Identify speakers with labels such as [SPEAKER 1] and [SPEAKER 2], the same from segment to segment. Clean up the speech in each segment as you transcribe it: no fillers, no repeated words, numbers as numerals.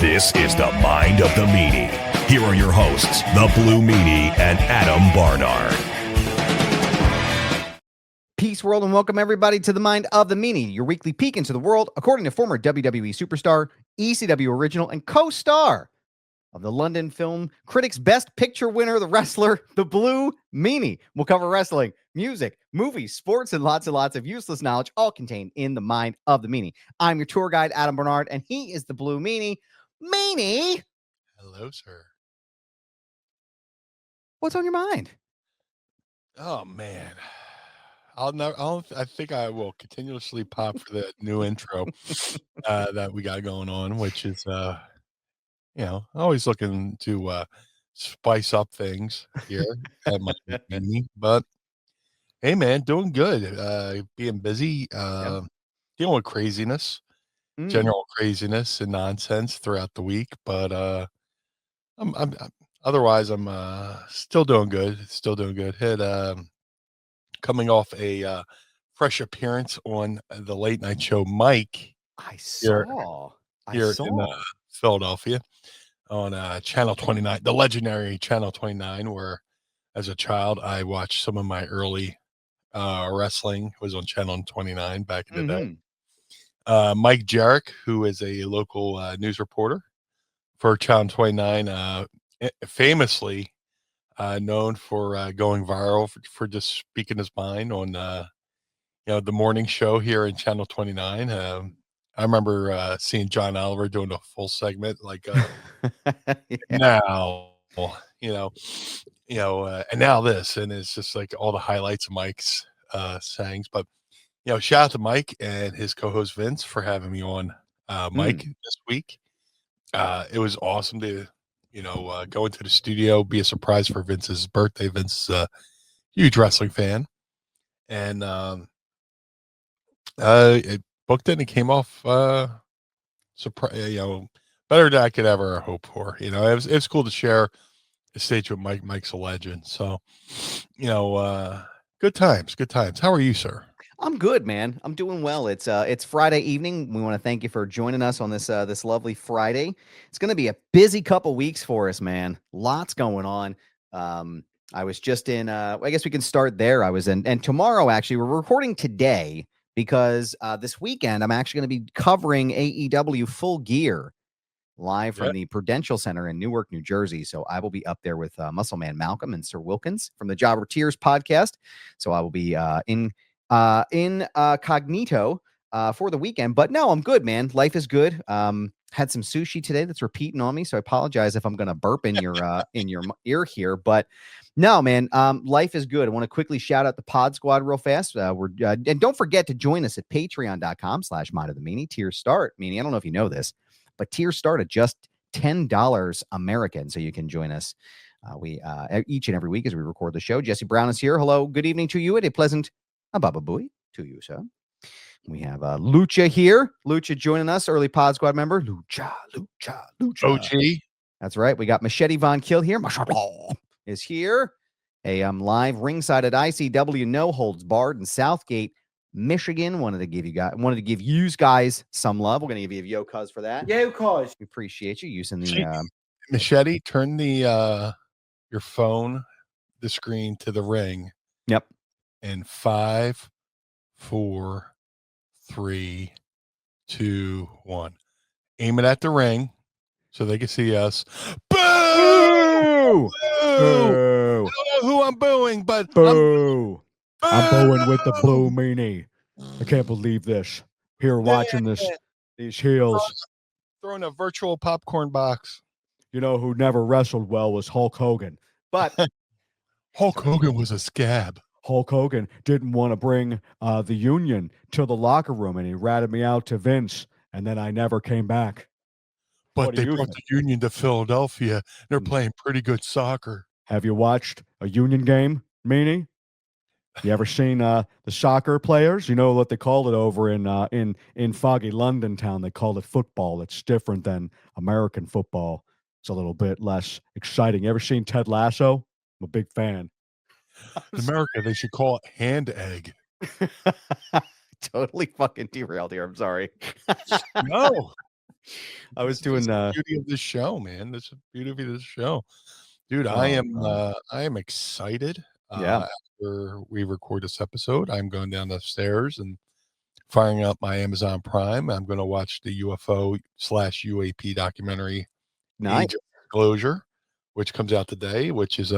[SPEAKER 1] This is the Mind of the Meanie. Here are your hosts, the Blue Meanie and Adam Barnard.
[SPEAKER 2] Peace, world, and welcome everybody to the Mind of the Meanie, your weekly peek into the world, according to former WWE superstar, ECW original, and co-star of the London Film Critics' Best Picture winner, the wrestler, the Blue Meanie. We'll cover wrestling, music, movies, sports, and lots of useless knowledge, all contained in the Mind of the Meanie. I'm your tour guide, Adam Barnard, and he is the Blue Meanie. Meanie!
[SPEAKER 3] Hello, sir.
[SPEAKER 2] What's on your mind?
[SPEAKER 3] Oh man, I think I will continuously pop for the new intro that we got going on, which is always looking to spice up things here at my meeting. But hey, man, doing good. Being busy, dealing with craziness, general craziness and nonsense throughout the week. But I'm otherwise I'm still doing good. Still doing good. Had coming off a fresh appearance on the late night show Mike.
[SPEAKER 2] I saw
[SPEAKER 3] in Philadelphia on Channel 29, the legendary Channel 29, where as a child I watched some of my early wrestling. It was on Channel 29 back in the day. Mike Jarek, who is a local news reporter for Channel 29, famously known for going viral for just speaking his mind on the morning show here in Channel 29. I remember seeing John Oliver doing a full segment like now and now this, and it's just like all the highlights of Mike's sayings. But shout out to Mike and his co-host Vince for having me on Mike this week. It was awesome to go into the studio, be a surprise for Vince's birthday. Vince is a huge wrestling fan, and it booked it and it came off surprise, better than I could ever hope for. It was cool to share the stage with Mike. Mike's a legend, so good times. How are you, sir?
[SPEAKER 2] I'm good, man. I'm doing well. It's Friday evening. We want to thank you for joining us on this this lovely Friday. It's going to be a busy couple weeks for us, man. Lots going on. I was just in. I guess we can start there. I was in, and tomorrow actually we're recording today because this weekend I'm actually going to be covering AEW Full Gear live from the Prudential Center in Newark, New Jersey. So I will be up there with Muscle Man Malcolm and Sir Wilkins from the Jobber Tears podcast. So I will be incognito for the weekend. But no, I'm good, man. Life is good. Had some sushi today that's repeating on me, so I apologize if I'm gonna burp in your ear here. But no, man, life is good. I want to quickly shout out the Pod Squad real fast. And don't forget to join us at patreon.com/Mind of the Meanie. Tiers start, Meanie, I don't know if you know this, but tiers start at just $10 American, so you can join us. We each and every week as we record the show. Jesse Brown is here. Hello, good evening to you, and a pleasant Baba Booey to you, sir. We have Lucha here. Lucha joining us, early Pod Squad member. Lucha.
[SPEAKER 3] OG.
[SPEAKER 2] That's right. We got Machete Von Kill here. Machete is here. Hey, I'm live ringside at ICW No Holds Barred in Southgate, Michigan. Wanted to give you guys some love. We're going to give you a yo cuz for that.
[SPEAKER 4] Yo cuz.
[SPEAKER 2] We appreciate you using the
[SPEAKER 3] Machete. Turn the your phone, the screen to the ring.
[SPEAKER 2] Yep.
[SPEAKER 3] And 5, 4, 3, 2, 1. Aim it at the ring so they can see us. Boo!
[SPEAKER 2] Boo! Boo!
[SPEAKER 3] I don't know who I'm booing, but
[SPEAKER 4] Boo! I'm booing with the Blue Meanie. I can't believe this. Here watching these heels.
[SPEAKER 3] Throwing a virtual popcorn box.
[SPEAKER 4] You know who never wrestled well was Hulk Hogan.
[SPEAKER 2] But
[SPEAKER 3] Hulk Hogan was a scab.
[SPEAKER 4] Hulk Hogan didn't want to bring the Union to the locker room, and he ratted me out to Vince, and then I never came back.
[SPEAKER 3] But they brought the Union to Philadelphia. They're playing pretty good soccer.
[SPEAKER 4] Have you watched a Union game, Meanie? You ever seen the soccer players? You know what they call it over in foggy London town? They call it football. It's different than American football. It's a little bit less exciting. You ever seen Ted Lasso? I'm a big fan.
[SPEAKER 3] In America, they should call it hand egg.
[SPEAKER 2] Totally fucking derailed here. I'm sorry.
[SPEAKER 3] No.
[SPEAKER 2] I was
[SPEAKER 3] This
[SPEAKER 2] doing
[SPEAKER 3] is the beauty of this show, man. This is the beauty of this show. Dude,
[SPEAKER 2] oh, God.
[SPEAKER 3] I am excited.
[SPEAKER 2] Yeah.
[SPEAKER 3] After we record this episode, I'm going down the stairs and firing up my Amazon Prime. I'm going to watch the UFO/UAP documentary
[SPEAKER 2] Nice.
[SPEAKER 3] Age of Disclosure, which comes out today, which is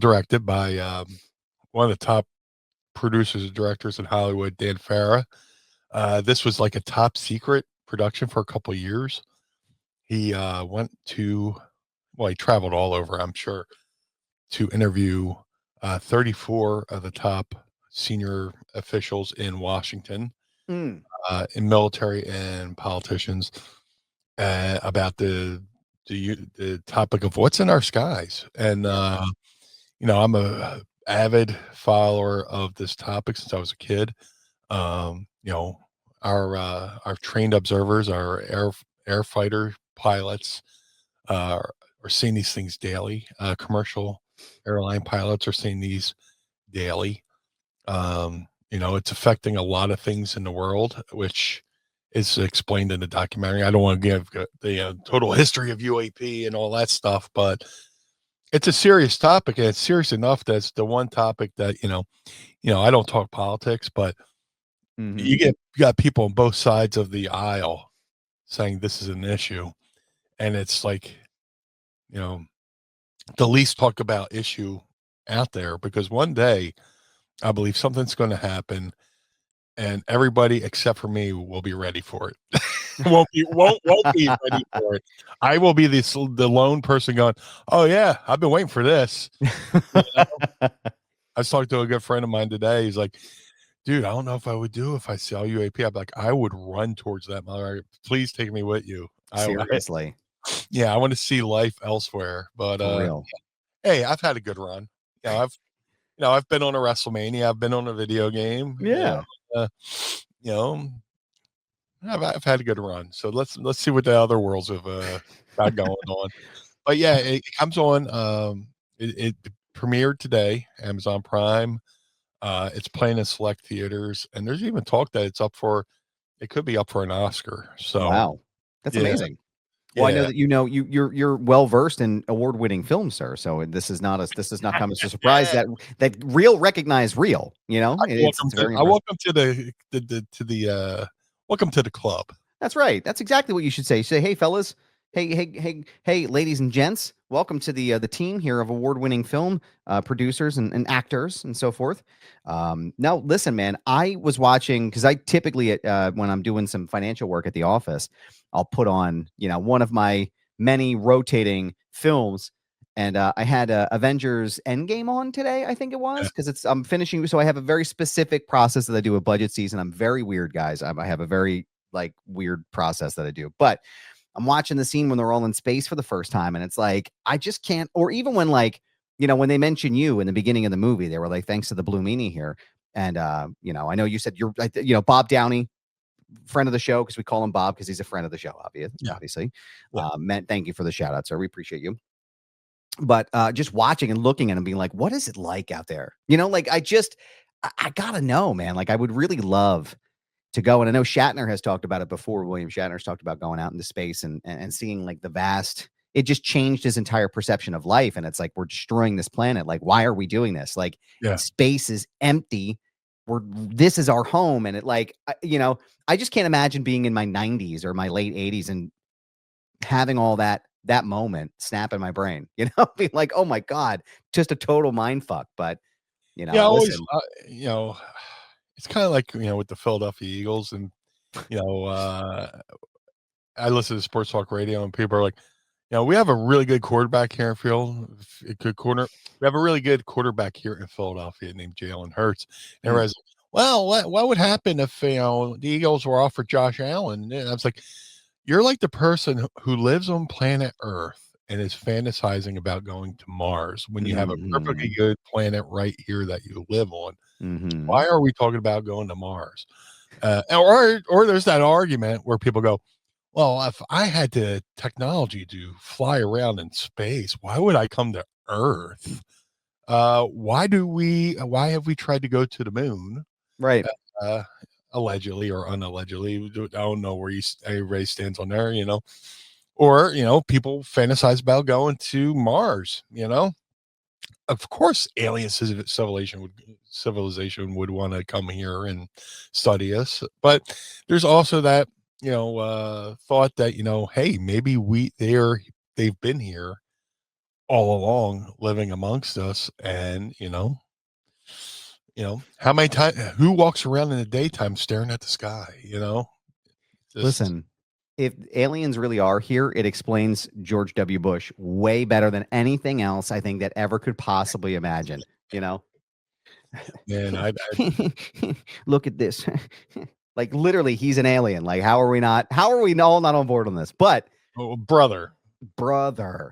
[SPEAKER 3] directed by one of the top producers and directors in Hollywood, Dan Farah. This was like a top secret production for a couple of years. He he traveled all over, I'm sure, to interview 34 of the top senior officials in Washington,
[SPEAKER 2] Mm.
[SPEAKER 3] in military and politicians, about the topic of what's in our skies. And I'm a avid follower of this topic since I was a kid. Our trained observers, our air fighter pilots, are seeing these things daily. Commercial airline pilots are seeing these daily. It's affecting a lot of things in the world, which is explained in the documentary. I don't want to give the total history of UAP and all that stuff, but it's a serious topic, and it's serious enough that it's the one topic that I don't talk politics, but you got people on both sides of the aisle saying this is an issue, and it's like the least talked about issue out there, because one day I believe something's going to happen, and everybody except for me will be ready for it. won't be ready for it. I will be the lone person going, "Oh yeah, I've been waiting for this." I was talking to a good friend of mine today. He's like, "Dude, I don't know if I would do if I saw UAP." I'm like, "I would run towards that mother. Please take me with you."
[SPEAKER 2] Seriously.
[SPEAKER 3] I want to see life elsewhere. But
[SPEAKER 2] For real.
[SPEAKER 3] hey, I've had a good run. I've been on a WrestleMania. I've been on a video game.
[SPEAKER 2] Yeah.
[SPEAKER 3] I've had a good run. So let's see what the other worlds have got going on. But yeah, it comes on. It premiered today, Amazon Prime. It's playing in select theaters, and there's even talk that it could be up for an Oscar. So
[SPEAKER 2] Wow. That's
[SPEAKER 3] yeah.
[SPEAKER 2] amazing. Well, I know
[SPEAKER 3] Yeah.
[SPEAKER 2] that you're well versed in award-winning films, sir. So this does not come as a surprise that real recognize real. It's very
[SPEAKER 3] I welcome to the welcome to the club.
[SPEAKER 2] That's right. That's exactly what you should say. Say, hey, fellas. Hey, ladies and gents. Welcome to the team here of award-winning film producers and actors and so forth. Now, listen, man. I was watching because I typically when I'm doing some financial work at the office, I'll put on one of my many rotating films. And I had Avengers Endgame on today, I think it was, because I'm finishing. So I have a very specific process that I do a budget season. I'm very weird, guys. I have a very weird process that I do. But I'm watching the scene when they're all in space for the first time, and it's like I just can't. Or even when when they mention you in the beginning of the movie, they were like, "Thanks to the Blue Meanie here." And I know you said you're Bob Downey, friend of the show, because we call him Bob because he's a friend of the show, obviously.
[SPEAKER 3] Yeah.
[SPEAKER 2] Matt, thank you for the shout out, sir. We appreciate you. But just watching and looking at him, being like, what is it like out there? I gotta know, man. I would really love to go. And I know Shatner has talked about it before. William Shatner's talked about going out into space and seeing the vast, it just changed his entire perception of life. And it's like, we're destroying this planet. Why are we doing this? Space is empty. This is our home. And I just can't imagine being in my 90s or my late 80s and having all that moment snap in my brain, being like, oh my God, just a total mind fuck. But,
[SPEAKER 3] always, it's kind of like, with the Philadelphia Eagles, and, I listen to sports talk radio, and people are like, we have a really good quarterback here in we have a really good quarterback here in Philadelphia named Jalen Hurts. And everybody's like, well, what would happen if, the Eagles were offered Josh Allen? And I was like, you're like the person who lives on planet Earth and is fantasizing about going to Mars when you have a perfectly good planet right here that you live on. Why are we talking about going to Mars? Or there's that argument where people go, well, if I had the technology to fly around in space, why would I come to Earth? Why have we tried to go to the moon?
[SPEAKER 2] Right.
[SPEAKER 3] allegedly or unallegedly. I don't know where everybody stands on there, or, people fantasize about going to Mars, Of course, alien civilization would want to come here and study us. But there's also that, thought that, hey, maybe they've been here all along living amongst us. And, how many times, who walks around in the daytime staring at the sky,
[SPEAKER 2] Listen, if aliens really are here, it explains George W. Bush way better than anything else I think that ever could possibly imagine,
[SPEAKER 3] Man, I
[SPEAKER 2] Look at this. Like literally he's an alien. Like how are we all not on board on this? But
[SPEAKER 3] brother,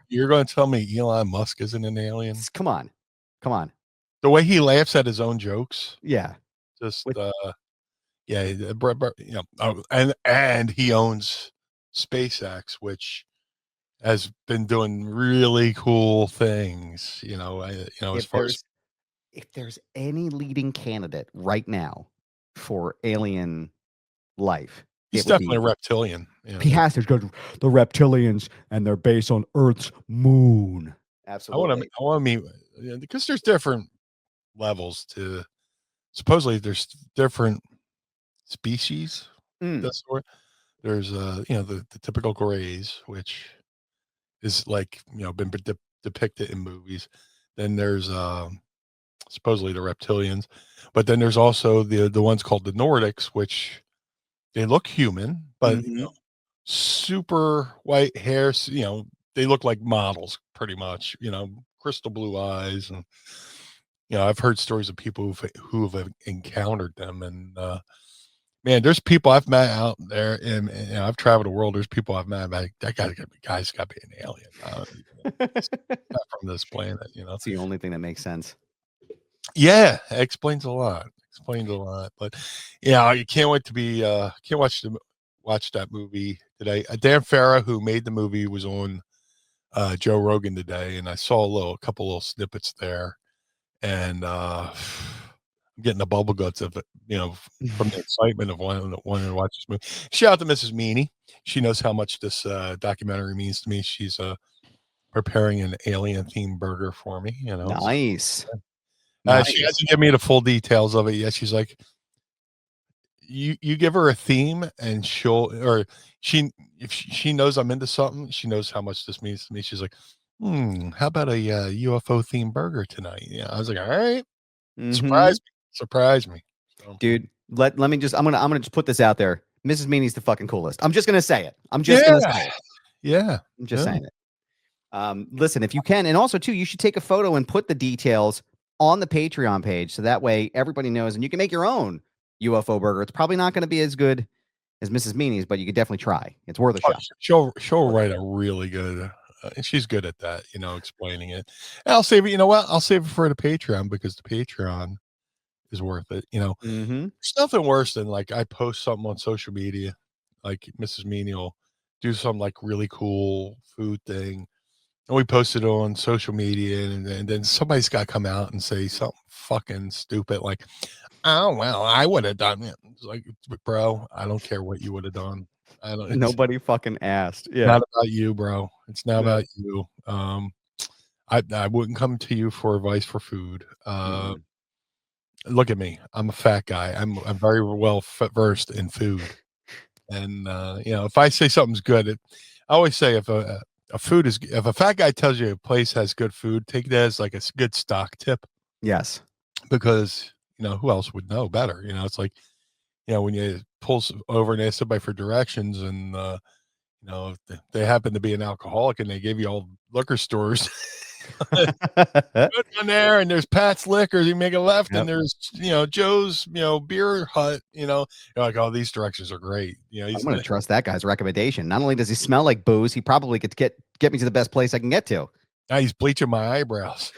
[SPEAKER 2] you're
[SPEAKER 3] going to tell me Elon Musk isn't an alien?
[SPEAKER 2] Come on.
[SPEAKER 3] The way he laughs at his own jokes.
[SPEAKER 2] Yeah.
[SPEAKER 3] Just and he owns SpaceX, which has been doing really cool things, as far as
[SPEAKER 2] if there's any leading candidate right now for alien life,
[SPEAKER 3] he's definitely a reptilian.
[SPEAKER 4] He has to go to the reptilians, and they're based on Earth's moon.
[SPEAKER 2] Absolutely.
[SPEAKER 3] I want to meet, because there's different levels to. Supposedly, there's different species. That's where there's the typical grays, which is like been depicted in movies. Then there's supposedly the reptilians, but then there's also the ones called the Nordics, which they look human, but super white hair. They look like models pretty much. Crystal blue eyes, and I've heard stories of people who've encountered them, and man, there's people I've met out there, and I've traveled the world. There's people I've met. Like, that guy's got to be an alien. Not from this planet.
[SPEAKER 2] It's the only thing that makes sense.
[SPEAKER 3] Yeah, it explains a lot. But you can't wait to be can't watch that movie today. Dan Farah, who made the movie, was on Joe Rogan today, and I saw a couple little snippets there, and I'm getting the bubble guts of it, from the excitement of wanting to watch this movie. Shout out to Mrs. Meanie. She knows how much this documentary means to me. She's preparing an alien themed burger for me.
[SPEAKER 2] Nice.
[SPEAKER 3] She hasn't given me the full details of it yet. She's like, you give her a theme, and if she knows I'm into something, she knows how much this means to me. She's like, how about a UFO themed burger tonight? I was like, all right, surprise me. So.
[SPEAKER 2] Dude, let me just, I'm gonna just put this out there. Mrs. Meanie's the fucking coolest. I'm just gonna say it. I'm just saying it. Listen, if you can, and also too, you should take a photo and put the details on the Patreon page, so that way everybody knows, and you can make your own UFO burger. It's probably not going to be as good as Mrs. Meanie's, but you could definitely try. It's worth a shot.
[SPEAKER 3] She'll write a really good. And she's good at that, explaining it. And I'll save it. You know what? I'll save it for the Patreon, because the Patreon is worth it. There's nothing worse than, like, I post something on social media, like Mrs. Meanie will do some like really cool food thing, and we post it on social media, and then somebody's got to come out and say something fucking stupid like, "Oh well, I would have done it." It's like, bro, I don't care what you would have done.
[SPEAKER 2] Nobody fucking asked. Yeah,
[SPEAKER 3] not about you, bro. It's not about you. I wouldn't come to you for advice for food. Look at me. I'm a fat guy. I'm very well versed in food, and if I say something's good, I always say if if a fat guy tells you a place has good food, take that as like a good stock tip.
[SPEAKER 2] Yes,
[SPEAKER 3] because who else would know better? It's like, when you pull over and ask somebody for directions, and if they happen to be an alcoholic and they give you all liquor stores on there, and there's Pat's Liquors, you make a left, and there's Joe's beer hut, you're like, oh, these directions are great.
[SPEAKER 2] I'm going to trust that guy's recommendation. Not only does he smell like booze, he probably could get me to the best place I can get to.
[SPEAKER 3] Now he's bleaching my eyebrows.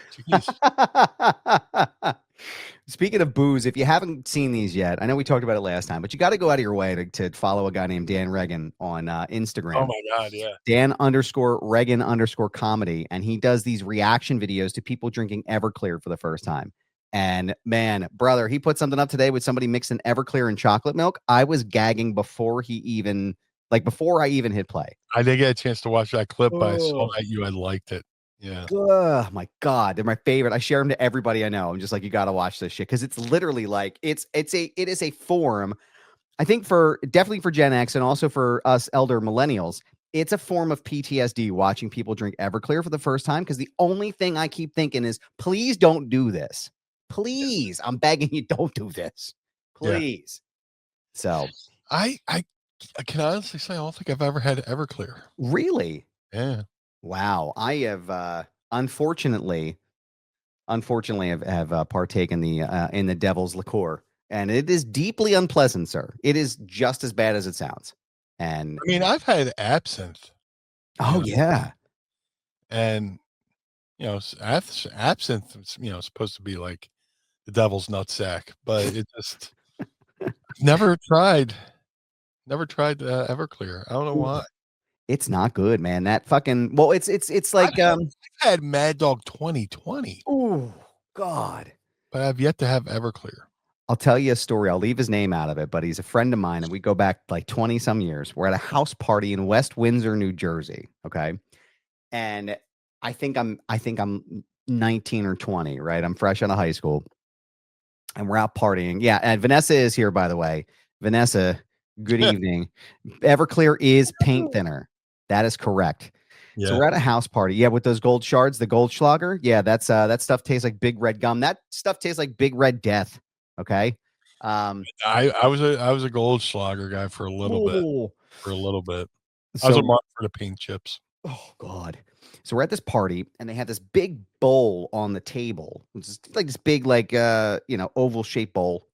[SPEAKER 2] Speaking of booze, if you haven't seen these yet, I know we talked about it last time, but you got to go out of your way to follow a guy named Dan Regan on Instagram.
[SPEAKER 3] Oh my God, yeah.
[SPEAKER 2] Dan_Regan_comedy. And he does these reaction videos to people drinking Everclear for the first time. And man, brother, he put something up today with somebody mixing Everclear and chocolate milk. I was gagging before I even hit play.
[SPEAKER 3] I didn't get a chance to watch that clip, but I saw
[SPEAKER 2] Oh.
[SPEAKER 3] that you had liked it. Yeah.
[SPEAKER 2] Oh my God, they're my favorite. I share them to everybody I know. I'm just like, you got to watch this shit because it's literally like it is a form. I think definitely for Gen X and also for us elder millennials, it's a form of PTSD watching people drink Everclear for the first time because the only thing I keep thinking is, please don't do this. Please, I'm begging you, don't do this. Please. So
[SPEAKER 3] I can honestly say I don't think I've ever had Everclear.
[SPEAKER 2] really,
[SPEAKER 3] Yeah.
[SPEAKER 2] wow, I have unfortunately have partaken in the devil's liqueur, and it is deeply unpleasant, sir. It is just as bad as it sounds. And
[SPEAKER 3] I mean, I've had absinthe.
[SPEAKER 2] oh
[SPEAKER 3] know,
[SPEAKER 2] yeah.
[SPEAKER 3] And absinthe is, supposed to be like the devil's nutsack, but it just never tried Everclear. I don't know why.
[SPEAKER 2] It's not good, man. That fucking it's like
[SPEAKER 3] I've had Mad Dog 2020,
[SPEAKER 2] oh God.
[SPEAKER 3] but I've yet to have Everclear.
[SPEAKER 2] I'll tell you a story. I'll leave his name out of it, but he's a friend of mine, and we go back like 20 some years. We're at a house party in West Windsor, New Jersey. Okay. And I think I'm 19 or 20, right? I'm fresh out of high school. And we're out partying. Yeah, and Vanessa is here, by the way. Vanessa, good evening. Everclear is paint thinner. That is correct.
[SPEAKER 3] Yeah.
[SPEAKER 2] So we're at a house party. Yeah, with those gold shards, the Goldschlager. Yeah, that's that stuff tastes like big red gum. That stuff tastes like big red death. Okay.
[SPEAKER 3] I was a Goldschlager guy for a little bit. I was a mark for the paint chips.
[SPEAKER 2] Oh God. So we're at this party and they had this big bowl on the table. It's like this big, like oval shaped bowl.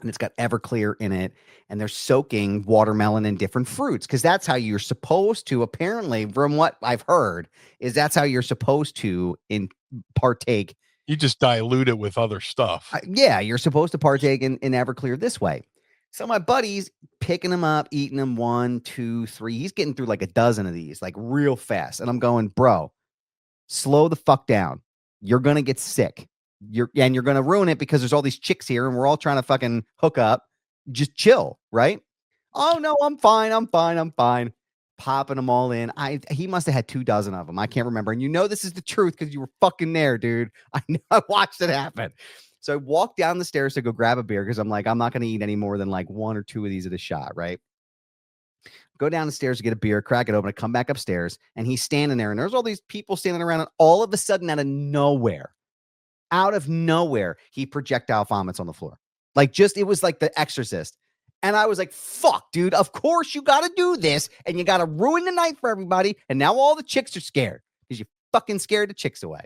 [SPEAKER 2] And it's got Everclear in it, and they're soaking watermelon and different fruits because that's how you're supposed to, apparently, from what I've heard, is that's how you're supposed to partake.
[SPEAKER 3] You just dilute it with other stuff.
[SPEAKER 2] Yeah, you're supposed to partake in Everclear this way. So my buddy's picking them up, eating them 1, 2, 3. He's getting through like a dozen of these, like real fast. And I'm going, bro, slow the fuck down. You're gonna get sick. You're gonna ruin it because there's all these chicks here and we're all trying to fucking hook up. Just chill, right? Oh no, I'm fine. Popping them all in. He must have had 2 dozen of them. I can't remember. And this is the truth because you were fucking there, dude. I watched it happen. So I walked down the stairs to go grab a beer because I'm like, I'm not gonna eat any more than like 1 or 2 of these at a shot, right? Go down the stairs to get a beer, crack it open, I come back upstairs, and he's standing there, and there's all these people standing around, and all of a sudden, out of nowhere, he projectile vomits on the floor. Like, it was like The Exorcist. And I was like, fuck, dude, of course you got to do this, and you got to ruin the night for everybody, and now all the chicks are scared because you fucking scared the chicks away.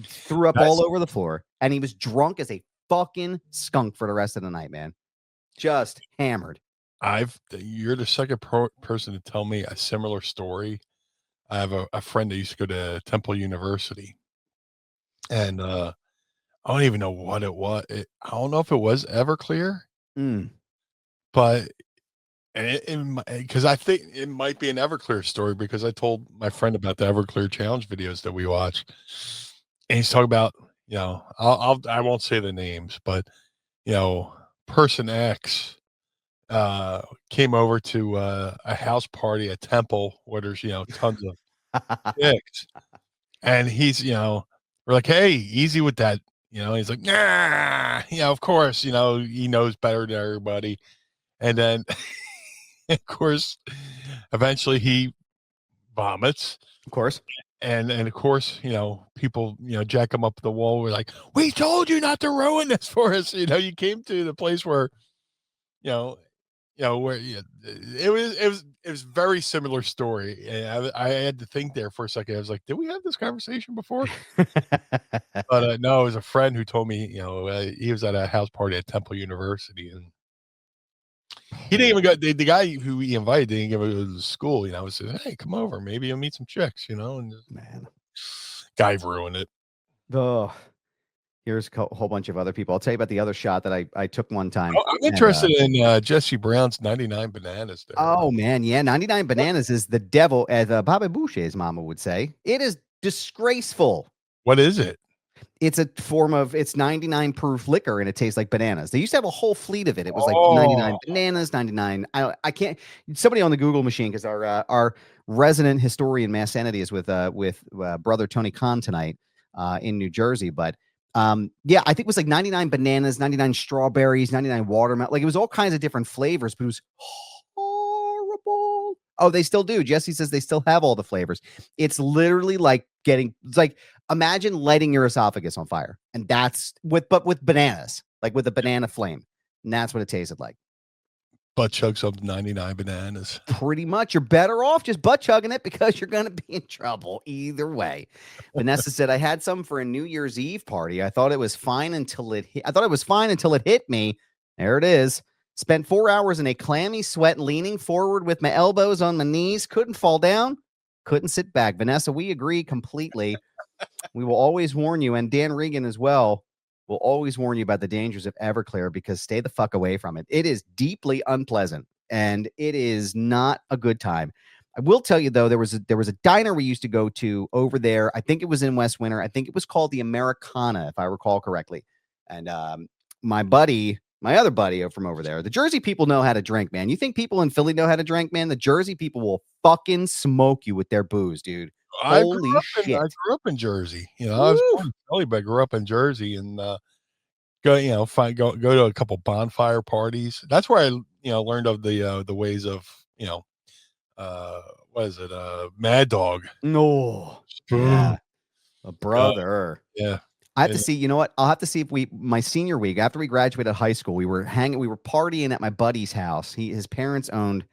[SPEAKER 2] Threw up all over the floor, and he was drunk as a fucking skunk for the rest of the night, man. Just hammered.
[SPEAKER 3] You're the second person to tell me a similar story. I have a friend that used to go to Temple University, and I don't even know what it was. I don't know if it was Everclear, but because I think it might be an Everclear story because I told my friend about the Everclear challenge videos that we watch, and he's talking about I won't say the names, but person X came over to a house party at Temple where there's tons of chicks, and he's we're like, hey, easy with that, he's like, nah, of course, he knows better than everybody, and then of course eventually he vomits,
[SPEAKER 2] of course,
[SPEAKER 3] and of course people jack him up the wall. We're like, we told you not to ruin this for us. You came to the place where where it was very similar story. And I had to think there for a second. I was like, did we have this conversation before? But no, it was a friend who told me, he was at a house party at Temple University, and he didn't even go. The guy who he invited didn't give it to school. Said, hey, come over, maybe you'll meet some chicks. And
[SPEAKER 2] man,
[SPEAKER 3] guy ruined it.
[SPEAKER 2] Oh. Here's a whole bunch of other people. I'll tell you about the other shot that I took one time.
[SPEAKER 3] I'm interested in Jesse Brown's 99 Bananas. There.
[SPEAKER 2] Oh, man. Yeah. 99 Bananas is the devil, as Bobby Boucher's mama would say. It is disgraceful.
[SPEAKER 3] What is it?
[SPEAKER 2] It's a form of, it's 99 proof liquor and it tastes like bananas. They used to have a whole fleet of it. It was like 99 bananas, 99. I can't, somebody on the Google machine, because our resident historian Mass Sanity is with brother Tony Khan tonight in New Jersey. But yeah, I think it was like 99 bananas, 99 strawberries, 99 watermelon. Like it was all kinds of different flavors, but it was horrible. Oh, they still do. Jesse says they still have all the flavors. It's literally like it's like, imagine lighting your esophagus on fire. And that's with bananas, like with a banana flame. And that's what it tasted like.
[SPEAKER 3] Butt chug some 99 bananas.
[SPEAKER 2] Pretty much. You're better off just butt chugging it, because you're going to be in trouble either way. Vanessa said, I had some for a New Year's Eve party. I thought it was fine until it hit me. There it is. Spent 4 hours in a clammy sweat, leaning forward with my elbows on my knees. Couldn't fall down. Couldn't sit back. Vanessa, we agree completely. We will always warn you, and Dan Regan as well will always warn you about the dangers of Everclear, because stay the fuck away from it. It is deeply unpleasant, and it is not a good time. I will tell you, though, there was a diner we used to go to over there. I think it was in West Winter. I think it was called the Americana, if I recall correctly. And my other buddy from over there, the Jersey people know how to drink, man. You think people in Philly know how to drink, man? The Jersey people will fucking smoke you with their booze, dude. Holy shit.
[SPEAKER 3] I grew up in Jersey. You know, I was born in Philly, but I grew up in Jersey, and go to a couple bonfire parties. That's where I learned of the ways of what is it? Mad Dog.
[SPEAKER 2] No. Yeah. A brother.
[SPEAKER 3] Yeah.
[SPEAKER 2] I have to see, you know what? I'll have to see if my senior week, after we graduated high school, we were partying at my buddy's house. His parents owned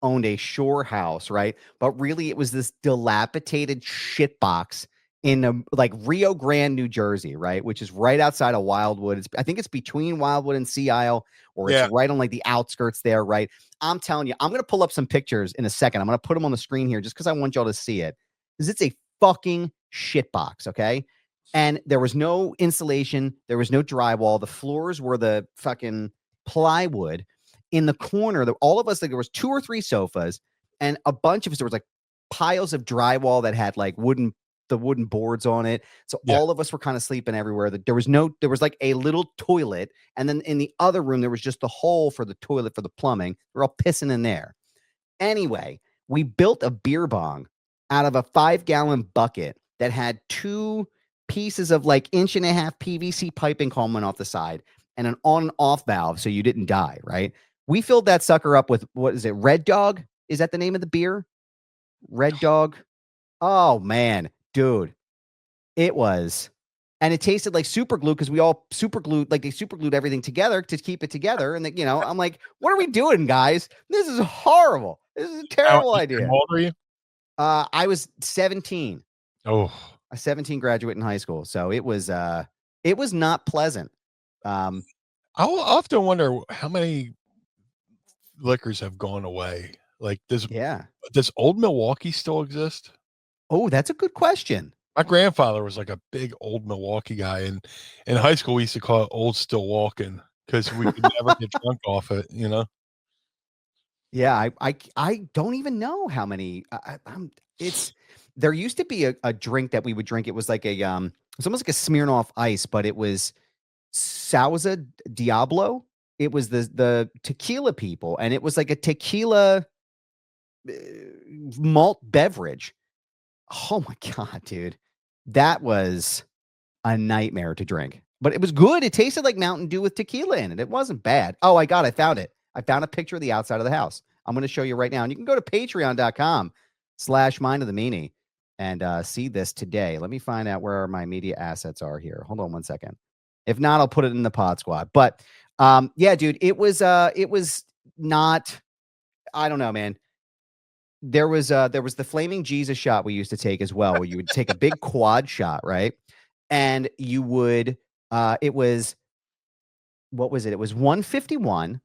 [SPEAKER 2] a shore house, right? But really it was this dilapidated shit box in like Rio Grande, New Jersey, right? Which is right outside of Wildwood. I think it's between Wildwood and Sea Isle, or it's right on like the outskirts there, right? I'm telling you, I'm going to pull up some pictures in a second. I'm going to put them on the screen here just because I want y'all to see it. Because it's a fucking shit box, okay? And there was no insulation. There was no drywall. The floors were the fucking plywood. In the corner, all of us, like there was 2 or 3 sofas, and a bunch of us, there was like piles of drywall that had like wooden boards on it. So all of us were kind of sleeping everywhere. There was like a little toilet. And then in the other room, there was just the hole for the toilet for the plumbing. We're all pissing in there. Anyway, we built a beer bong out of a 5-gallon bucket that had 2 pieces of like 1.5-inch PVC piping coming off the side and an on and off valve. So you didn't die, right? We filled that sucker up with, what is it? Red Dog? Is that the name of the beer? Red Dog. Oh man, dude, it was, and it tasted like super glue, because we all super glued everything together to keep it together. And I'm like, what are we doing, guys? This is horrible. This is a terrible idea.
[SPEAKER 3] How old are you?
[SPEAKER 2] I was 17.
[SPEAKER 3] Oh,
[SPEAKER 2] a 17 graduate in high school. So it was not pleasant.
[SPEAKER 3] I often wonder how many liquors have gone away. Like does Old Milwaukee still exist?
[SPEAKER 2] Oh, that's a good question.
[SPEAKER 3] My grandfather was like a big Old Milwaukee guy, and in high school we used to call it Old Still Walking, because we could never get drunk off it,
[SPEAKER 2] Yeah, I don't even know how many. There used to be a drink that we would drink. It was like it's almost like a Smirnoff Ice, but it was Sauza Diablo. It was the tequila people, and it was like a tequila malt beverage. Oh my God, dude. That was a nightmare to drink, but it was good. It tasted like Mountain Dew with tequila in it. It wasn't bad. Oh, I found it. I found a picture of the outside of the house. I'm going to show you right now. And you can go to patreon.com/mind of the meanie and see this today. Let me find out where my media assets are here. Hold on one second. If not, I'll put it in the pod squad. But yeah, dude, it was not, I don't know, man. There was the Flaming Jesus shot we used to take as well, where you would take a big quad shot, right? And you would, it was, what was it? It was 151,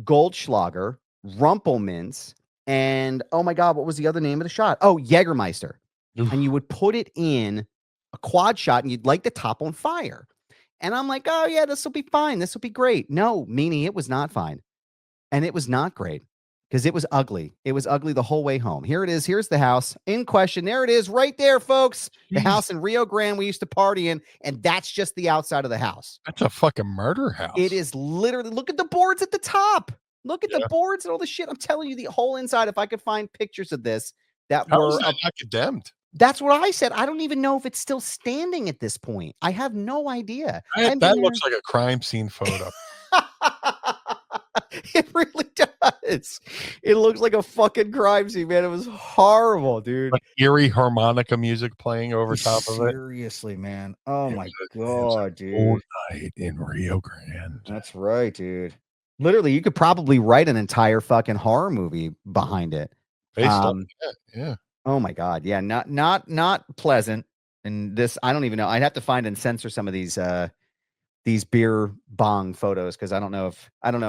[SPEAKER 2] Goldschlager, Rumpelmans, and oh my God, what was the other name of the shot? Oh, Jägermeister.
[SPEAKER 3] Oof.
[SPEAKER 2] And you would put it in a quad shot, and you'd light the top on fire. And I'm like, oh yeah, this will be fine. This will be great. No, Meanie, it was not fine. And it was not great. because it was ugly. It was ugly the whole way home. Here it is. Here's the house in question. There it is right there, folks. The
[SPEAKER 3] Jeez.
[SPEAKER 2] house in Rio Grande we used to party in, and that's just the outside of the house.
[SPEAKER 3] That's a fucking murder house.
[SPEAKER 2] It is literally, look at the boards at the top. Look at the boards and all the shit. I'm telling you, the whole inside, if I could find pictures of this that
[SPEAKER 3] How
[SPEAKER 2] were
[SPEAKER 3] is that not condemned?
[SPEAKER 2] that's what I said. I don't even know if it's still standing at this point. I have no idea.
[SPEAKER 3] That looks like a crime scene photo.
[SPEAKER 2] It really does. It looks like a fucking crime scene, man. It was horrible, dude.
[SPEAKER 3] Like eerie harmonica music playing over top of it.
[SPEAKER 2] Seriously, man. Oh my
[SPEAKER 3] It
[SPEAKER 2] god,
[SPEAKER 3] was a
[SPEAKER 2] dude.
[SPEAKER 3] cold night in Rio Grande.
[SPEAKER 2] That's right, dude. Literally, you could probably write an entire fucking horror movie behind it.
[SPEAKER 3] Based on that, yeah.
[SPEAKER 2] Oh my god, yeah, not pleasant. And this, I don't even know. I'd have to find and censor some of these beer bong photos because I don't know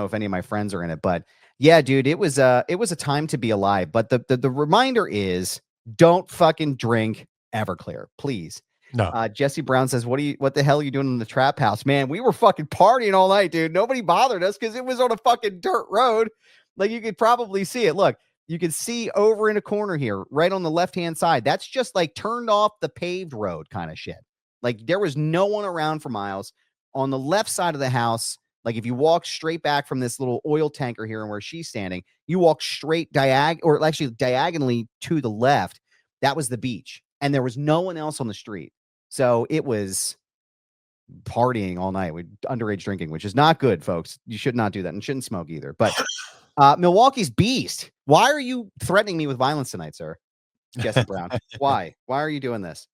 [SPEAKER 2] if any of my friends are in it. But yeah, dude, it was a time to be alive. But the reminder is don't fucking drink Everclear, please.
[SPEAKER 3] No.
[SPEAKER 2] Jesse Brown says, what the hell are you doing in the trap house? Man, we were fucking partying all night, dude. Nobody bothered us because it was on a fucking dirt road. Like you could probably see it. Look, you can see over in a corner here, right on the left-hand side. That's just like turned off the paved road kind of shit. Like there was no one around for miles. On the left side of the house, like if you walk straight back from this little oil tanker here and where she's standing, you walk straight diagonally to the left. That was the beach. And there was no one else on the street. So it was partying all night with underage drinking, which is not good, folks. You should not do that and shouldn't smoke either. But Milwaukee's beast. Why are you threatening me with violence tonight, sir? Jesse Brown. Why? Why are you doing this?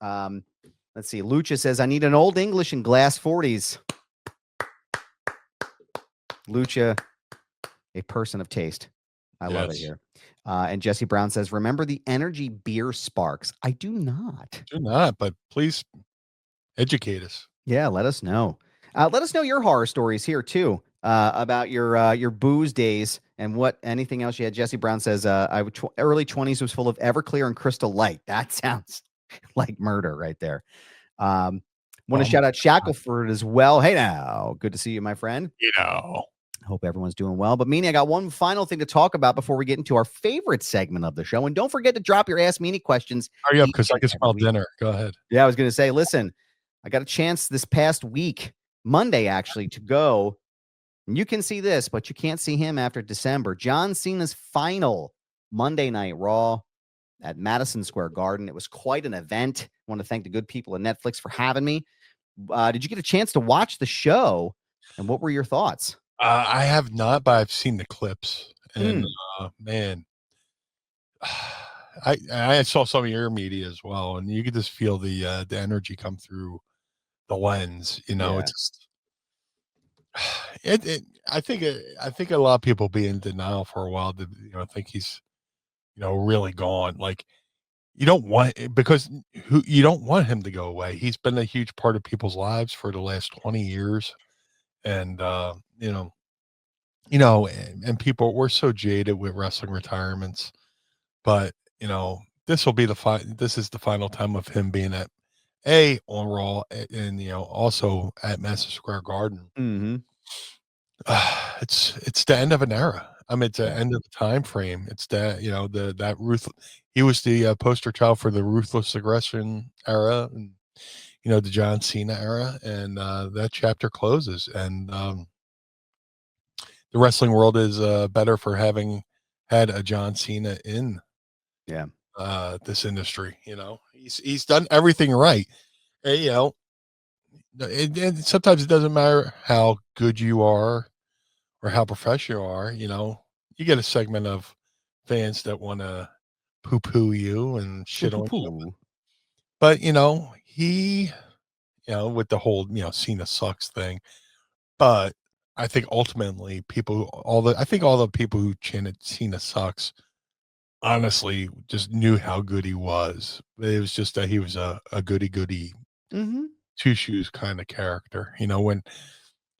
[SPEAKER 2] Let's see. Lucha says, I need an old English in glass 40s. Lucha, a person of taste. I love it here. And Jesse Brown says, remember the energy beer sparks? I do not.
[SPEAKER 3] Do not, but please educate us.
[SPEAKER 2] Yeah, let us know. Let us know your horror stories here, too, about your booze days and anything else you had. Jesse Brown says, early 20s was full of Everclear and Crystal Light. That sounds like murder right there. Want to shout out Shackelford as well. Hey now, good to see you, my friend. Hope everyone's doing well. But Meanie, I got one final thing to talk about before we get into our favorite segment of the show. And don't forget to drop your Ask Meanie questions.
[SPEAKER 3] Hurry up, because I can smell dinner. Go ahead.
[SPEAKER 2] Yeah, I was going to say, listen, I got a chance this past week, Monday actually, to go. And you can see this, but you can't see him after December. John Cena's final Monday Night Raw at Madison Square Garden. It was quite an event. I want to thank the good people at Netflix for having me. Did you get a chance to watch the show? And what were your thoughts?
[SPEAKER 3] I have not, but I've seen the clips. And man, I saw some of your media as well, and you could just feel the energy come through the lens. You know, it's just I think a lot of people be in denial for a while to think he's really gone. Like you don't want you don't want him to go away. He's been a huge part of people's lives for the last 20 years, and and people, we're so jaded with wrestling retirements, but this will be this is the final time of him being at on Raw and also at Madison Square Garden.
[SPEAKER 2] Mm-hmm.
[SPEAKER 3] It's the end of an era. I mean, it's the end of the time frame. It's that he was the poster child for the ruthless aggression era, and the John Cena era, and that chapter closes. And the wrestling world is better for having had a John Cena in this industry. He's done everything right. And, and sometimes it doesn't matter how good you are or how professional you are. You get a segment of fans that want to poo-poo you and shit on you. But he, with the whole Cena sucks thing. But I think ultimately all the people who chanted Cena sucks honestly just knew how good he was. It was just that he was a goody two shoes kind of character. When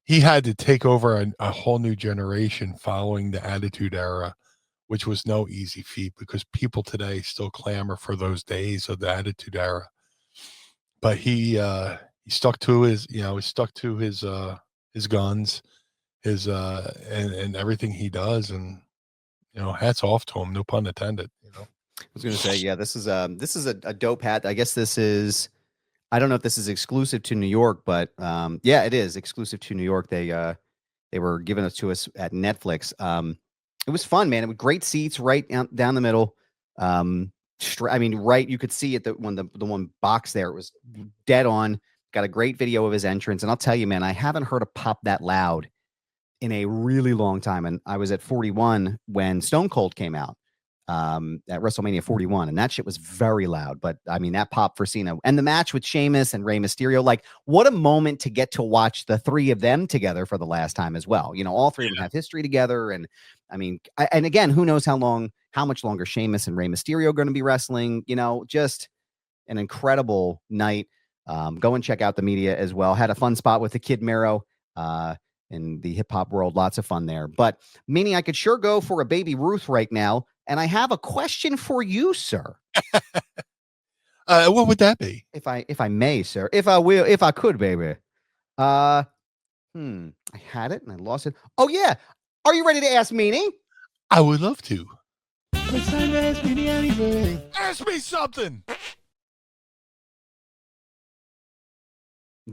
[SPEAKER 3] he had to take over a whole new generation following the Attitude Era, which was no easy feat because people today still clamor for those days of the Attitude Era. But he stuck to his his guns, his and everything he does, and hats off to him. No pun intended.
[SPEAKER 2] I was going to say, yeah, this is a dope hat. I guess this is. I don't know if this is exclusive to New York, but yeah, it is exclusive to New York. They were giving it to us at Netflix. It was fun, man. It was great seats right down the middle. I mean, right, you could see it the one box there. It was dead on. Got a great video of his entrance, and I'll tell you, man, I haven't heard a pop that loud in a really long time. And I was at 41 when Stone Cold came out at WrestleMania 41, and that shit was very loud. But I mean, that pop for Cena and the match with Sheamus and Rey Mysterio, like what a moment to get to watch the three of them together for the last time as well. All three of them have history together, and I mean, and again, who knows how much longer Sheamus and Rey Mysterio are going to be wrestling? Just an incredible night. Go and check out the media as well. Had a fun spot with the Kid Mero in the hip hop world. Lots of fun there. But Meanie, I could sure go for a Baby Ruth right now. And I have a question for you, sir.
[SPEAKER 3] What would that be?
[SPEAKER 2] If I may, sir. If I could, baby. I had it and I lost it. Oh yeah. Are you ready to ask Meanie?
[SPEAKER 3] I would love to. It's time to ask Meanie anything. Ask me something.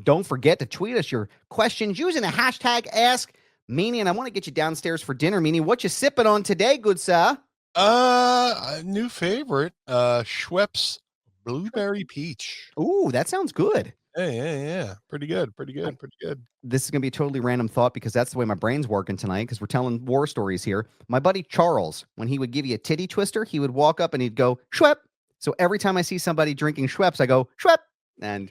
[SPEAKER 2] Don't forget to tweet us your questions using the hashtag #AskMeanie. And I want to get you downstairs for dinner, Meanie. What you sipping on today, good sir?
[SPEAKER 3] A new favorite, Schweppes Blueberry Peach.
[SPEAKER 2] Ooh, that sounds good.
[SPEAKER 3] Yeah. Pretty good.
[SPEAKER 2] This is going to be a totally random thought because that's the way my brain's working tonight because we're telling war stories here. My buddy Charles, when he would give you a titty twister, he would walk up and he'd go, Schwepp. So every time I see somebody drinking Schweppes, I go, Schwepp. And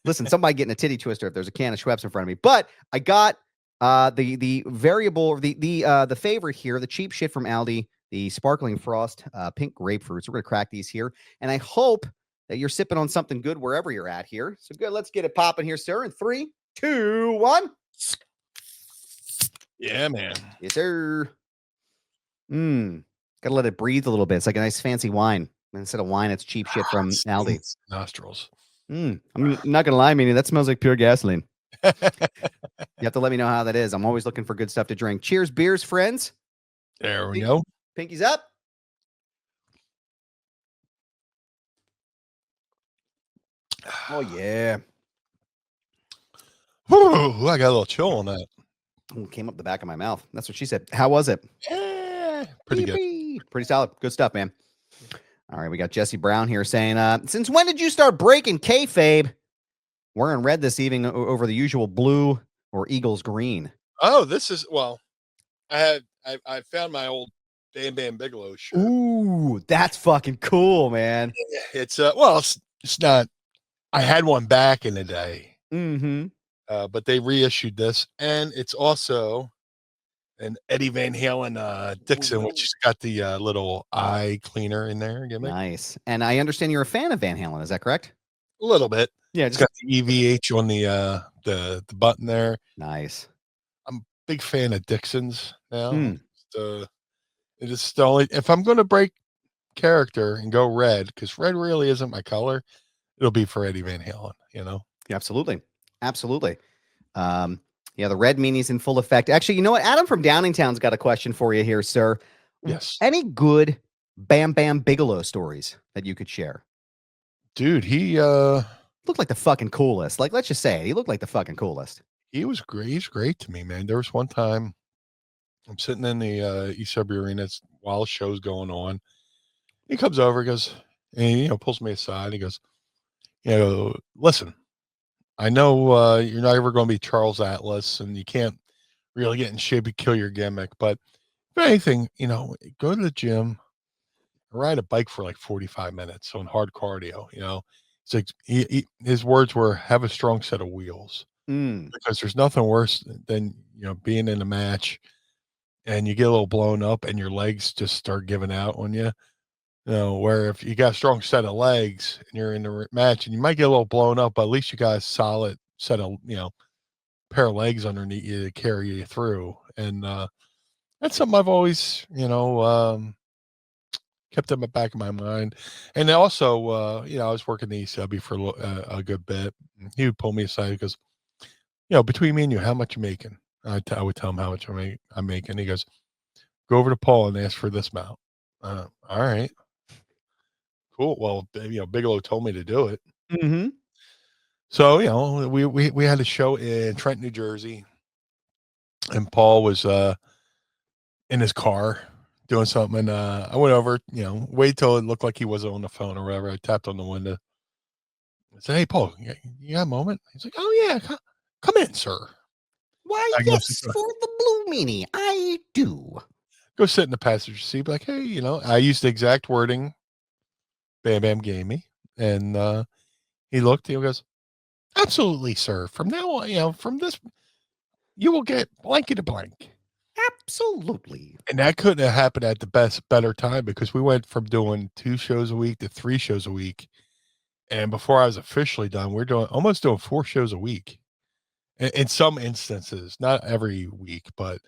[SPEAKER 2] listen, somebody getting a titty twister if there's a can of Schweppes in front of me. But I got the variable, the favorite here, the cheap shit from Aldi, the sparkling frost pink grapefruits. We're going to crack these here. And I hope that you're sipping on something good wherever you're at here. So good. Let's get it popping here, sir. In 3, 2, 1.
[SPEAKER 3] Yeah, man.
[SPEAKER 2] Yes, sir. Gotta let it breathe a little bit. It's like a nice fancy wine. Instead of wine, it's cheap shit from Aldi.
[SPEAKER 3] Nostrils.
[SPEAKER 2] I'm not gonna lie, Meanie, that smells like pure gasoline. You have to let me know how that is. I'm always looking for good stuff to drink. Cheers, beers, friends.
[SPEAKER 3] There we go.
[SPEAKER 2] Pinkies up. Oh yeah.
[SPEAKER 3] Ooh, I got a little chill on that.
[SPEAKER 2] Ooh, came up the back of my mouth. That's what she said. How was it?
[SPEAKER 3] Pretty good.
[SPEAKER 2] Pretty solid. Good stuff, man. All right, we got Jesse Brown here saying, since when did you start breaking kayfabe? Wearing red this evening over the usual blue or Eagles green.
[SPEAKER 3] Oh, this is, well, I found my old Bam Bam Bigelow shirt.
[SPEAKER 2] Ooh, that's fucking cool, man.
[SPEAKER 3] It's well, it's not. I had one back in the day.
[SPEAKER 2] Mm-hmm.
[SPEAKER 3] But they reissued this, and it's also an Eddie Van Halen Dixon, which has got the little eye cleaner in there.
[SPEAKER 2] Nice. And I understand you're a fan of Van Halen. Is that correct?
[SPEAKER 3] A little bit.
[SPEAKER 2] Yeah,
[SPEAKER 3] it's got the EVH on the button there.
[SPEAKER 2] Nice.
[SPEAKER 3] I'm a big fan of Dixons now. It is the only, if I'm going to break character and go red, because red really isn't my color, it'll be for Eddie Van Halen, Yeah,
[SPEAKER 2] absolutely. Yeah, the red meanie's in full effect. Actually, you know what? Adam from Downingtown's got a question for you here, sir.
[SPEAKER 3] Yes.
[SPEAKER 2] Any good Bam Bam Bigelow stories that you could share?
[SPEAKER 3] Dude, he
[SPEAKER 2] looked like the fucking coolest. Like, let's just say it. He looked like the fucking coolest.
[SPEAKER 3] He was great. He's great to me, man. There was one time I'm sitting in the East Sudbury Arena while the show's going on. He comes over, goes, and pulls me aside. He goes, listen, I know you're not ever going to be Charles Atlas, and you can't really get in shape and kill your gimmick. But if anything, go to the gym, ride a bike for like 45 minutes on hard cardio. It's like his words were, "Have a strong set of wheels," because there's nothing worse than being in a match and you get a little blown up and your legs just start giving out on you. Where if you got a strong set of legs and you're in the match and you might get a little blown up, but at least you got a solid set of, pair of legs underneath you to carry you through. And that's something I've always, kept in the back of my mind. And also, I was working the East Subby for a good bit. He would pull me aside because, between me and you, how much you making? I would tell him how much I'm making. He goes, Go over to Paul and ask for this amount. All right. Cool. Well, Bigelow told me to do it.
[SPEAKER 2] Mm-hmm.
[SPEAKER 3] So, we had a show in Trent, New Jersey, and Paul was in his car doing something, and I went over, wait till it looked like he wasn't on the phone or whatever. I tapped on the window. I said, "Hey, Paul, you got a moment?" He's like, "Oh yeah, come in, sir."
[SPEAKER 2] Why,
[SPEAKER 3] I go
[SPEAKER 2] yes,
[SPEAKER 3] sit,
[SPEAKER 2] for the Blue Meanie, I do.
[SPEAKER 3] go sit in the passenger seat, be like, "Hey, I used the exact wording Bam Bam gave me," and he looked. He goes, "Absolutely, sir. From now on, from this, you will get blankety blank."
[SPEAKER 2] Absolutely.
[SPEAKER 3] And that couldn't have happened at the better time, because we went from doing 2 shows a week to 3 shows a week. And before I was officially done, we're almost doing 4 shows a week. In some instances, not every week, but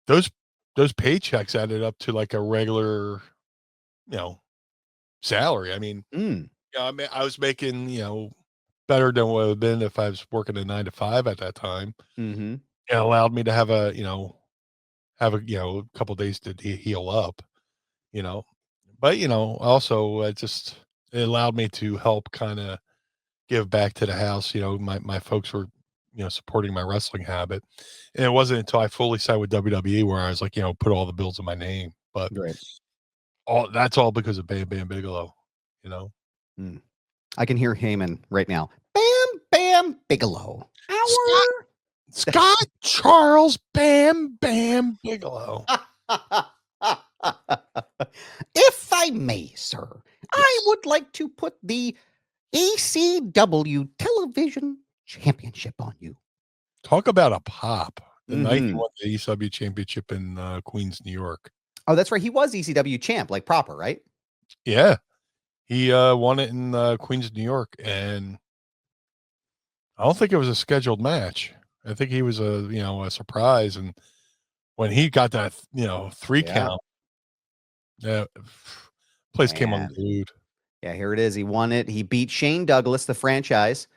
[SPEAKER 3] those paychecks added up to like a regular, you know, salary. I mean, I was making, better than what it would have been if I was working a 9 to 5 at that time.
[SPEAKER 2] Mm-hmm.
[SPEAKER 3] It allowed me to have a couple days to heal up, you know. But, also it allowed me to help kind of give back to the house. My folks were, supporting my wrestling habit. And it wasn't until I fully signed with WWE where I was like, put all the bills in my name. But
[SPEAKER 2] Great.
[SPEAKER 3] that's all because of Bam Bam Bigelow, you know.
[SPEAKER 2] I can hear Heyman right now. Bam Bam Bigelow.
[SPEAKER 3] Scott Charles Bam Bam Bigelow.
[SPEAKER 2] If I may, sir,
[SPEAKER 3] Yes.
[SPEAKER 2] I would like to put the ECW Television Championship on you.
[SPEAKER 3] Talk about a pop. The night he
[SPEAKER 2] Mhm.
[SPEAKER 3] won the ECW championship in Queens, New York.
[SPEAKER 2] Oh, that's right. He was ECW champ, like proper, right?
[SPEAKER 3] Yeah. He won it in Queens, New York, and I don't think it was a scheduled match. I think he was a surprise, and when he got that 3
[SPEAKER 2] Yeah.
[SPEAKER 3] count, yeah, place came
[SPEAKER 2] Man.
[SPEAKER 3] unglued.
[SPEAKER 2] Yeah, here it is. He won it. He beat Shane Douglas, the franchise,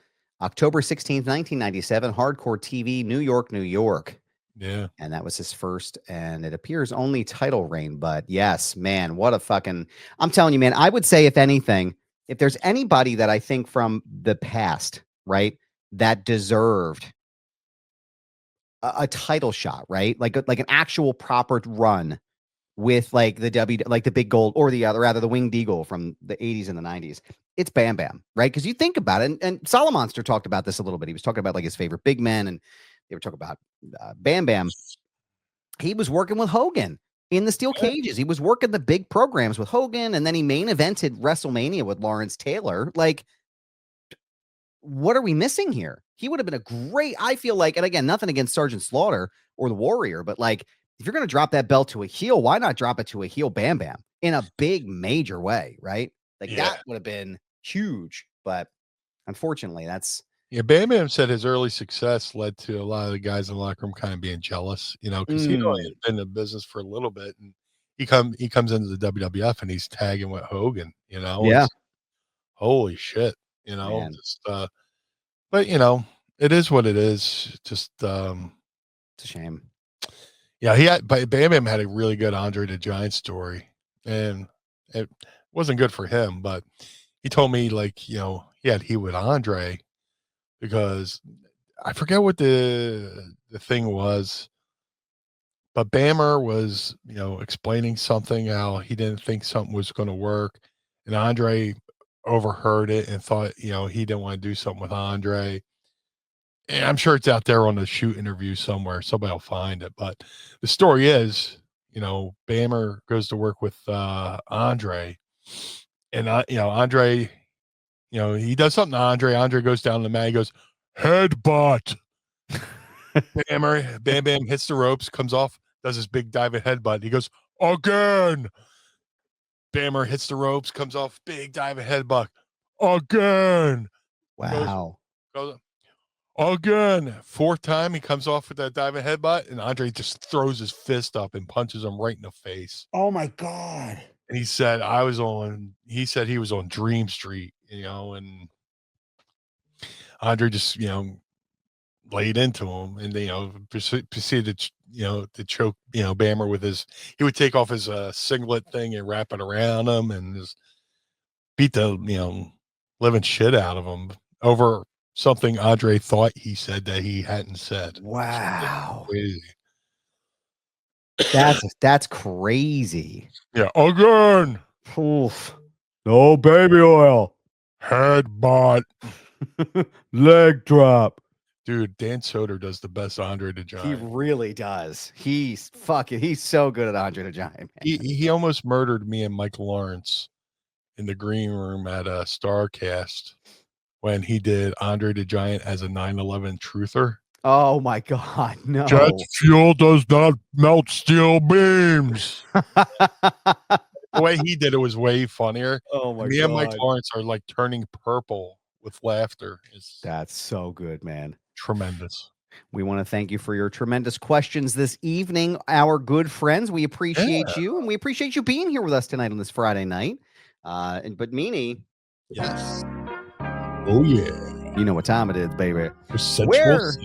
[SPEAKER 2] October 16th, 1997, Hardcore TV, New York, New York.
[SPEAKER 3] Yeah.
[SPEAKER 2] And that was his first, and it appears only title reign. But yes, man, what a fucking, I'm telling you, man, I would say, if anything, if there's anybody that I think from the past, right, that deserved a title shot, right? Like an actual proper run with like the big gold, or rather the winged eagle from the 80s and the 90s. It's Bam Bam, right? Because you think about it, and Solomonster talked about this a little bit. He was talking about like his favorite big men, and they were talking about Bam Bam. He was working with Hogan in the steel cages. He was working the big programs with Hogan, and then he main evented WrestleMania with Lawrence Taylor. Like, what are we missing here? He would have been a great, I feel like, and again, nothing against Sergeant Slaughter or the Warrior, but like, if you're going to drop that belt to a heel, why not drop it to a heel Bam Bam in a big major way, right? Like that would have been huge, but unfortunately, that's
[SPEAKER 3] Bam Bam said his early success led to a lot of the guys in the locker room kind of being jealous, because he'd only been in the business for a little bit, and he comes into the WWF and he's tagging with Hogan,
[SPEAKER 2] Yeah.
[SPEAKER 3] It's, holy shit,
[SPEAKER 2] Man.
[SPEAKER 3] just but it is what it is. Just
[SPEAKER 2] It's a shame.
[SPEAKER 3] yeah, Bam Bam had a really good Andre the Giant story, and it wasn't good for him, but he told me, like, he had heat with Andre because I forget what the thing was, but Bammer was, explaining something, how he didn't think something was going to work, and Andre overheard it and thought, he didn't want to do something with Andre. And I'm sure it's out there on the shoot interview somewhere. Somebody will find it. But the story is, Bammer goes to work with Andre, and Andre, he does something to Andre. Andre goes down the mat. He goes, headbutt. Bam Bam hits the ropes, comes off, does his big diving headbutt. He goes, again. Bammer hits the ropes, comes off, big diving headbutt. Again.
[SPEAKER 2] Wow.
[SPEAKER 3] Goes again. 4th time he comes off with that diving headbutt, and Andre just throws his fist up and punches him right in the face.
[SPEAKER 2] Oh my God.
[SPEAKER 3] And he said he was on Dream Street, and Andre just, laid into him, and proceeded to choke Bammer with his. He would take off his singlet thing and wrap it around him and just beat the living shit out of him over something Andre thought he said that he hadn't said.
[SPEAKER 2] Wow.
[SPEAKER 3] Crazy.
[SPEAKER 2] That's crazy.
[SPEAKER 3] Yeah, again.
[SPEAKER 4] Oof. No baby oil.
[SPEAKER 3] Headbutt.
[SPEAKER 4] Leg drop.
[SPEAKER 3] Dude, Dan Soder does the best Andre the Giant.
[SPEAKER 2] He really does. He's so good at Andre the Giant. Man.
[SPEAKER 3] He almost murdered me and Mike Lawrence in the green room at StarCast when he did Andre the Giant as a 9/11 truther.
[SPEAKER 2] Oh my God, no.
[SPEAKER 3] Jet fuel does not melt steel beams. The way he did it was way funnier.
[SPEAKER 2] Oh my God.
[SPEAKER 3] Me and Mike Lawrence are like turning purple with laughter.
[SPEAKER 2] That's so good, man.
[SPEAKER 3] Tremendous.
[SPEAKER 2] We want to thank you for your tremendous questions this evening, our good friends. We appreciate you, and we appreciate you being here with us tonight on this Friday night. But Meanie,
[SPEAKER 3] yes. Oh yeah.
[SPEAKER 2] You know what time it is, baby.
[SPEAKER 3] Sounds.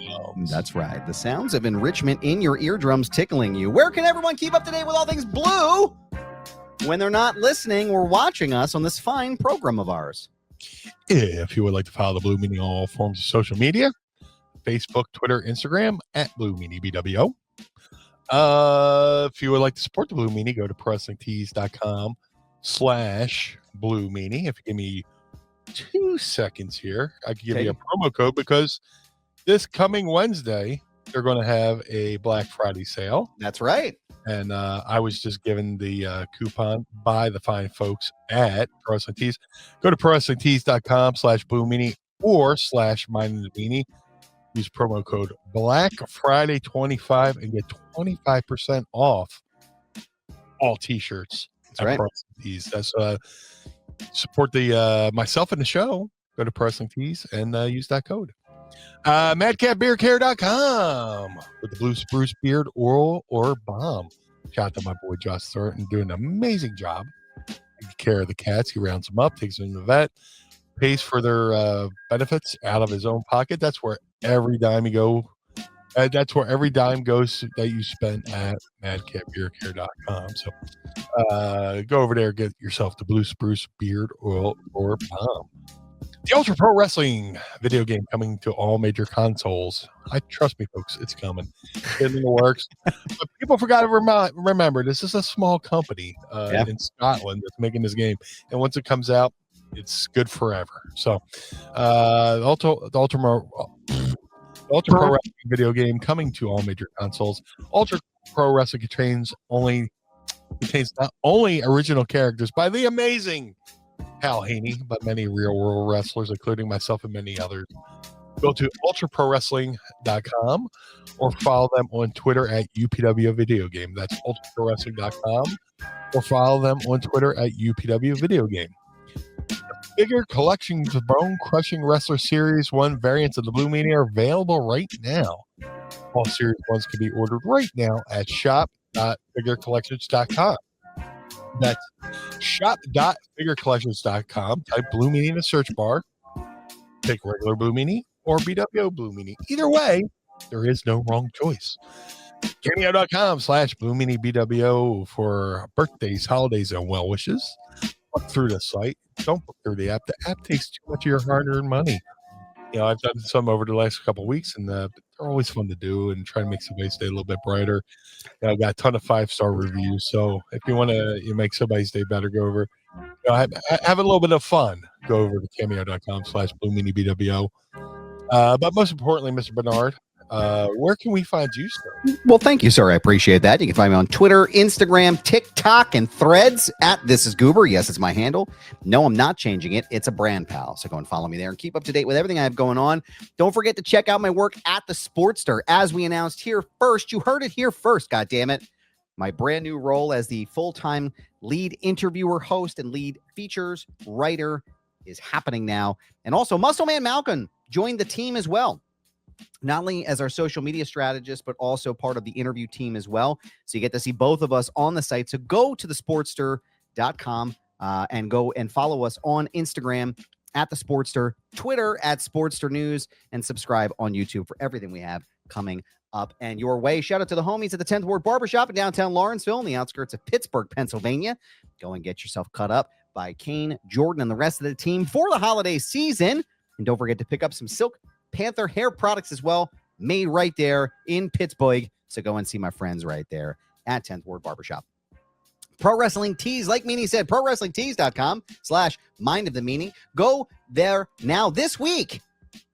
[SPEAKER 2] That's right. The sounds of enrichment in your eardrums tickling you. Where can everyone keep up to date with all things blue when they're not listening or watching us on this fine program of ours?
[SPEAKER 3] If you would like to follow the Blue Meanie on all forms of social media, Facebook, Twitter, Instagram at Blue Meanie BWO. If you would like to support the Blue Meanie, go to ProWrestlingTees.com/Blue Meanie. If you give me 2 seconds here, I can give you a promo code because this coming Wednesday, they're going to have a Black Friday sale.
[SPEAKER 2] That's right.
[SPEAKER 3] And I was just given the coupon by the fine folks at Pro Wrestling Tees. Go to ProWrestlingTees.com/Blue Meanie or /MindTheMeanie. Use promo code Black Friday 25 and get 25% off all T-shirts.
[SPEAKER 2] That's right.
[SPEAKER 3] Pro Wrestling Tees. That's support the myself and the show. Go to Pro Wrestling Tees and use that code. MadcapBeardCare.com with the Blue Spruce Beard Oral or Balm. Shout out to my boy Josh Thornton doing an amazing job taking care of the cats. He rounds them up, takes them to the vet, pays for their benefits out of his own pocket. That's where every dime you go. That's where every dime goes that you spend at MadcapBeardCare.com. So go over there, get yourself the Blue Spruce Beard Oil or Balm. The Ultra Pro Wrestling video game coming to all major consoles. Trust me, folks, it's coming. It's in the works. But people forgot to remember, this is a small company in Scotland that's making this game. And once it comes out, it's good forever. So the Ultra Pro Wrestling video game coming to all major consoles. Ultra Pro Wrestling contains not only original characters by the amazing Hal Haney, but many real-world wrestlers, including myself and many others. Go to ultraprowrestling.com or follow them on Twitter at UPW Video Game. That's ultraprowrestling.com or follow them on Twitter at UPW Video Game. Figure collections of Bone Crushing Wrestler Series 1 variants of the Blue Meanie are available right now. All Series 1s can be ordered right now at shop.figurecollections.com. That's shop.figurecollections.com. Type Blue Meanie in the search bar. Pick regular Blue Meanie or BWO Blue Meanie. Either way, there is no wrong choice. Cameo.com/Blue Meanie BWO for birthdays, holidays, and well wishes. Look through the site. Don't book through the app. The app takes too much of your hard-earned money. I've done some over the last couple of weeks, and they're always fun to do and try to make somebody's day a little bit brighter. I've got a ton of 5-star reviews, so if you want to make somebody's day better, go over. Have a little bit of fun. Go over to cameo.com/Blue Meanie BWO. But most importantly, Mr. Barnard, where can we find you, sir?
[SPEAKER 2] Well, thank you, sir. I appreciate that. You can find me on Twitter, Instagram, TikTok, and Threads at This Is Goober. Yes, it's my handle. No, I'm not changing it. It's a brand, pal. So go and follow me there and keep up to date with everything I have going on. Don't forget to check out my work at the Sportster. As we announced here first, you heard it here first, goddammit. My brand new role as the full-time lead interviewer, host, and lead features writer is happening now. And also, Muscle Man Malcolm joined the team as well. Not only as our social media strategist, but also part of the interview team as well. So you get to see both of us on the site. So go to thesportster.com and go and follow us on Instagram at the Sportster, Twitter at Sportster News, and subscribe on YouTube for everything we have coming up and your way. Shout out to the homies at the 10th Ward Barbershop in downtown Lawrenceville, in the outskirts of Pittsburgh, Pennsylvania. Go and get yourself cut up by Kane, Jordan, and the rest of the team for the holiday season. And don't forget to pick up some Silk Panther hair products as well, made right there in Pittsburgh. So go and see my friends right there at 10th Ward Barbershop. Pro Wrestling Tees, like Meanie said, prowrestlingtees.com/mind of the meanie. Go there now this week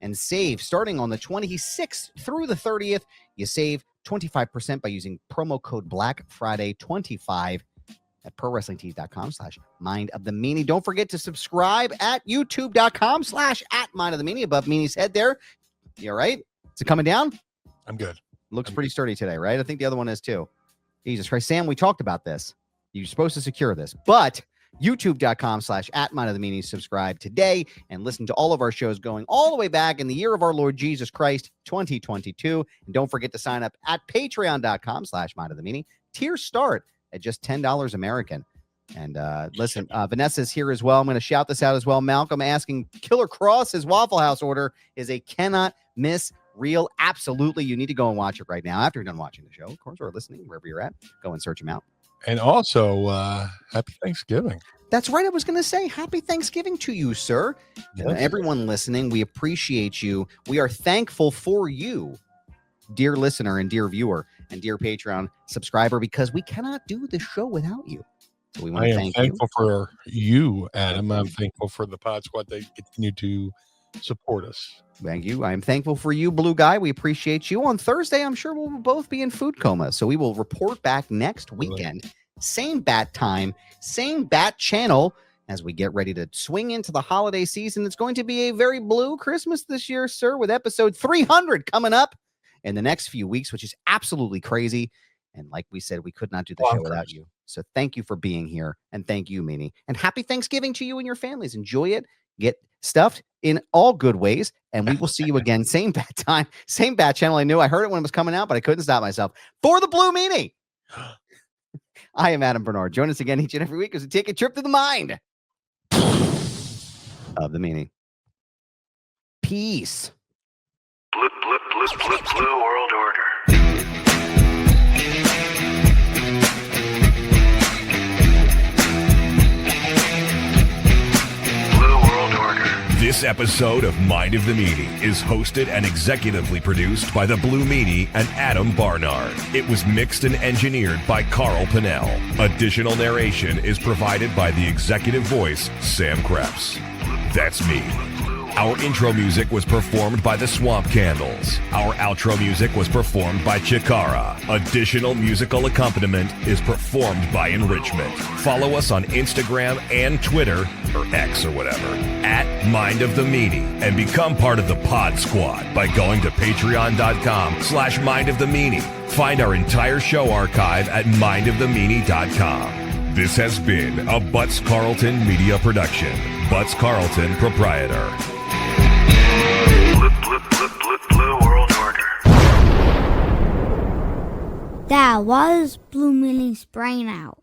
[SPEAKER 2] and save starting on the 26th through the 30th. You save 25% by using promo code Black Friday 25 at prowrestlingtees.com/mind of the meanie. Don't forget to subscribe at youtube.com/@mind of the meanie above Meanie's head there. You all right? Is it coming down?
[SPEAKER 3] I'm good.
[SPEAKER 2] Looks pretty sturdy today, right? I think the other one is too. Jesus Christ. Sam, we talked about this. You're supposed to secure this, but youtube.com/@mind of the meanie. Subscribe today and listen to all of our shows going all the way back in the year of our Lord Jesus Christ, 2022. And don't forget to sign up at patreon.com/mind of the meanie. Tiers start at just $10 American. And listen, Vanessa's here as well. I'm going to shout this out as well. Malcolm asking, Killer Cross's Waffle House order is a cannot miss reel. Absolutely. You need to go and watch it right now after you're done watching the show, of course, or listening, wherever you're at. Go and search them out.
[SPEAKER 3] And also, happy Thanksgiving.
[SPEAKER 2] That's right. I was going to say happy Thanksgiving to you, sir.
[SPEAKER 3] Yes.
[SPEAKER 2] Everyone listening, we appreciate you. We are thankful for you, dear listener and dear viewer and dear Patreon subscriber, because we cannot do this show without you. So we want to thank you.
[SPEAKER 3] I'm thankful for you, Adam. I'm thankful for the Pod Squad. They continue to support us.
[SPEAKER 2] Thank you. I'm thankful for you, Blue Guy. We appreciate you. On Thursday, I'm sure we'll both be in food coma. So we will report back next weekend. Same bat time, same bat channel as we get ready to swing into the holiday season. It's going to be a very blue Christmas this year, sir, with episode 300 coming up in the next few weeks, which is absolutely crazy. And like we said, we could not do the show without you. So thank you for being here. And thank you, Meanie. And happy Thanksgiving to you and your families. Enjoy it. Get stuffed in all good ways. And we will see you again. Same bat time, same bat channel. I knew I heard it when it was coming out, but I couldn't stop myself. For the Blue Meanie, I am Adam Barnard. Join us again each and every week as we take a trip to the mind of the meanie. Peace.
[SPEAKER 5] Blue World Order.
[SPEAKER 1] This episode of Mind of the Meanie is hosted and executively produced by the Blue Meanie and Adam Barnard. It was mixed and engineered by Carl Pinnell. Additional narration is provided by the executive voice, Sam Krebs. That's me. Our intro music was performed by the Swamp Candles. Our outro music was performed by Chikara. Additional musical accompaniment is performed by Enrichment. Follow us on Instagram and Twitter, or X or whatever, at Mind of the Meanie, and become part of the Pod Squad by going to patreon.com/Mind of the Meanie. Find our entire show archive at mindofthemeanie.com. This has been a Butts Carlton media production. Butts Carlton, proprietor.
[SPEAKER 5] Blue World Order.
[SPEAKER 6] That was Blue Meanie's brain out.